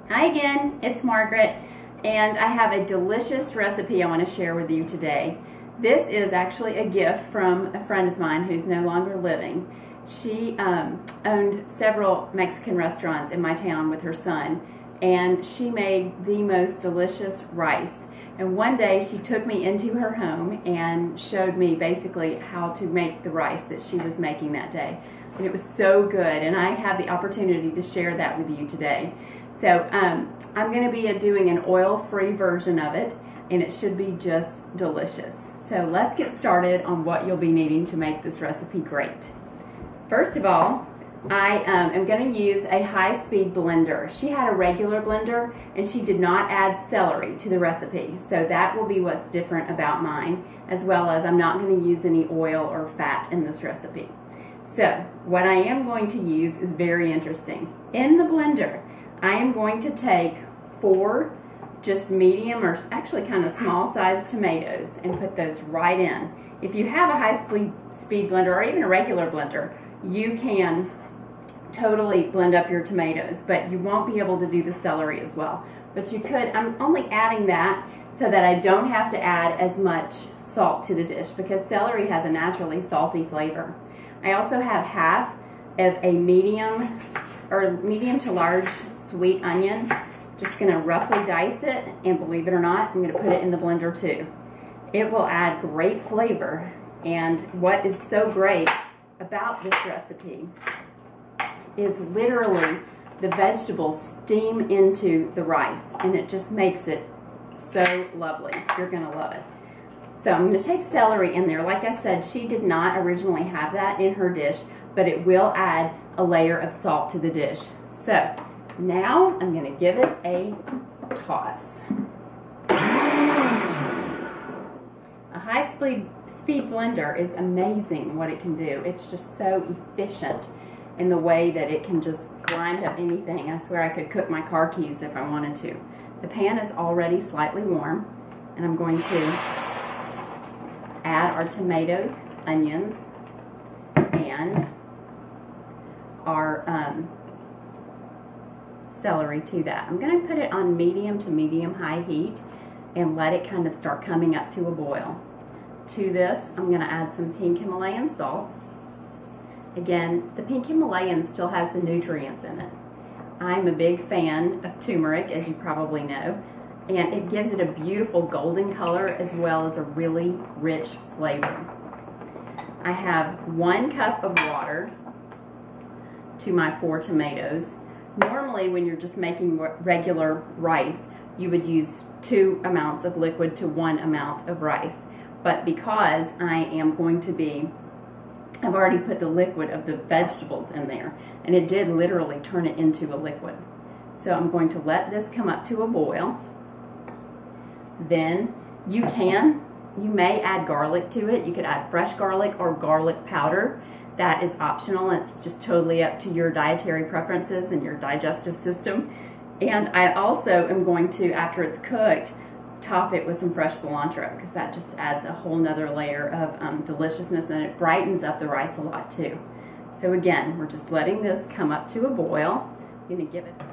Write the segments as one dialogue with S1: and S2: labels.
S1: Hi again, it's Margaret, and I have a delicious recipe I want to share with you today. This is actually a gift from a friend of mine who's no longer living. She owned several Mexican restaurants in my town with her son, and she made the most delicious rice. And one day she took me into her home and showed me basically how to make the rice that she was making that day. And it was so good, and I have the opportunity to share that with you today. So I'm going to be doing an oil-free version of it, and it should be just delicious. So let's get started on what you'll be needing to make this recipe great. First of all, I am going to use a high-speed blender. She had a regular blender, and she did not add celery to the recipe. So that will be what's different about mine, as well as I'm not going to use any oil or fat in this recipe. So what I am going to use is very interesting. In the blender, I am going to take 4 just medium or actually kind of small sized tomatoes and put those right in. If you have a high-speed blender or even a regular blender, you can totally blend up your tomatoes, but you won't be able to do the celery as well. But you could. I'm only adding that so that I don't have to add as much salt to the dish, because celery has a naturally salty flavor. I also have half of a medium to large sweet onion. Just going to roughly dice it, and believe it or not, I'm going to put it in the blender too. It will add great flavor, and what is so great about this recipe is literally the vegetables steam into the rice, and it just makes it so lovely. You're going to love it. So I'm going to take celery in there. Like I said, she did not originally have that in her dish, but it will add a layer of salt to the dish. So now I'm going to give it a toss. A high-speed blender is amazing what it can do. It's just so efficient in the way that it can just grind up anything. I swear I could cook my car keys if I wanted to. The pan is already slightly warm, and I'm going to add our tomato, onions, and our celery to that. I'm going to put it on medium to medium-high heat and let it kind of start coming up to a boil. To this, I'm going to add some pink Himalayan salt. Again, the pink Himalayan still has the nutrients in it. I'm a big fan of turmeric, as you probably know, and it gives it a beautiful golden color as well as a really rich flavor. I have 1 cup of water to my 4 tomatoes. Normally, when you're just making regular rice, you would use 2 amounts of liquid to 1 amount of rice. But because I am going to be, I've already put the liquid of the vegetables in there, and it did literally turn it into a liquid. So I'm going to let this come up to a boil. Then you may add garlic to it. You could add fresh garlic or garlic powder. That is optional. It's just totally up to your dietary preferences and your digestive system. And I also am going to, after it's cooked, top it with some fresh cilantro, because that just adds a whole nother layer of deliciousness, and it brightens up the rice a lot too. So again, we're just letting this come up to a boil. I'm going to give it,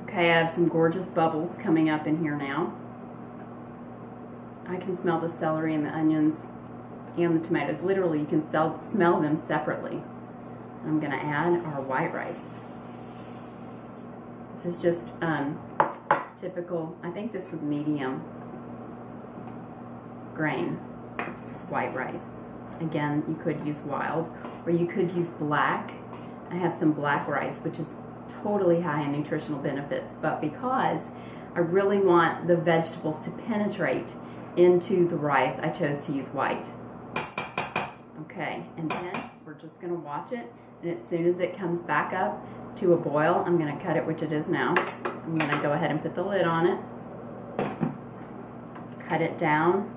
S1: okay, I have some gorgeous bubbles coming up in here now. I can smell the celery and the onions and the tomatoes. Literally, you can smell them separately. I'm going to add our white rice. This is just typical, I think this was medium grain white rice. Again, you could use wild, or you could use black. I have some black rice, which is totally high in nutritional benefits, but because I really want the vegetables to penetrate into the rice, I chose to use white. Okay, and then we're just going to watch it, and as soon as it comes back up to a boil, I'm going to cut it, which it is now. I'm going to go ahead and put the lid on it, cut it down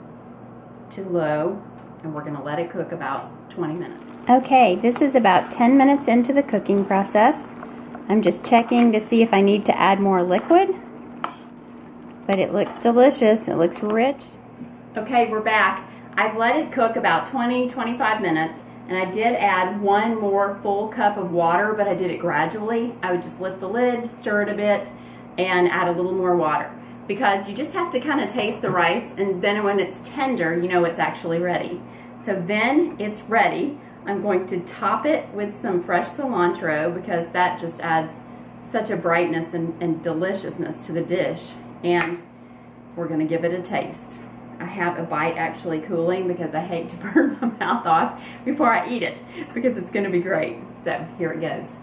S1: to low, and we're going to let it cook about 20 minutes.
S2: Okay, this is about 10 minutes into the cooking process. I'm just checking to see if I need to add more liquid, but it looks delicious. It looks rich.
S1: Okay, we're back. I've let it cook about 20-25 minutes, and I did add 1 more full cup of water, but I did it gradually. I would just lift the lid, stir it a bit, and add a little more water, because you just have to kind of taste the rice, and then when it's tender, you know it's actually ready. So then it's ready. I'm going to top it with some fresh cilantro, because that just adds such a brightness and deliciousness to the dish. And we're going to give it a taste. I have a bite actually cooling because I hate to burn my mouth off before I eat it, because it's going to be great. So here it goes.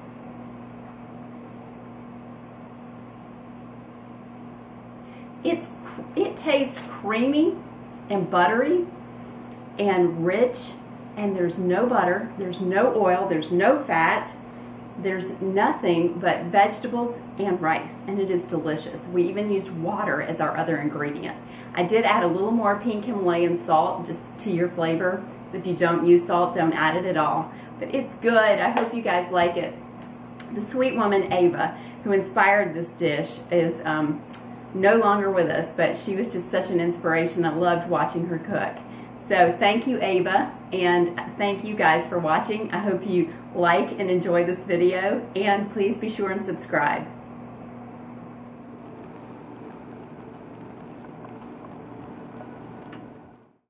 S1: It tastes creamy and buttery and rich, and there's no butter, there's no oil, there's no fat, there's nothing but vegetables and rice, and it is delicious. We even used water as our other ingredient. I did add a little more pink Himalayan salt just to your flavor, so if you don't use salt, don't add it at all. But it's good. I hope you guys like it. The sweet woman Ava, who inspired this dish, is no longer with us, but she was just such an inspiration. I loved watching her cook. So thank you, Ava, and thank you guys for watching. I hope you like and enjoy this video, and please be sure and subscribe.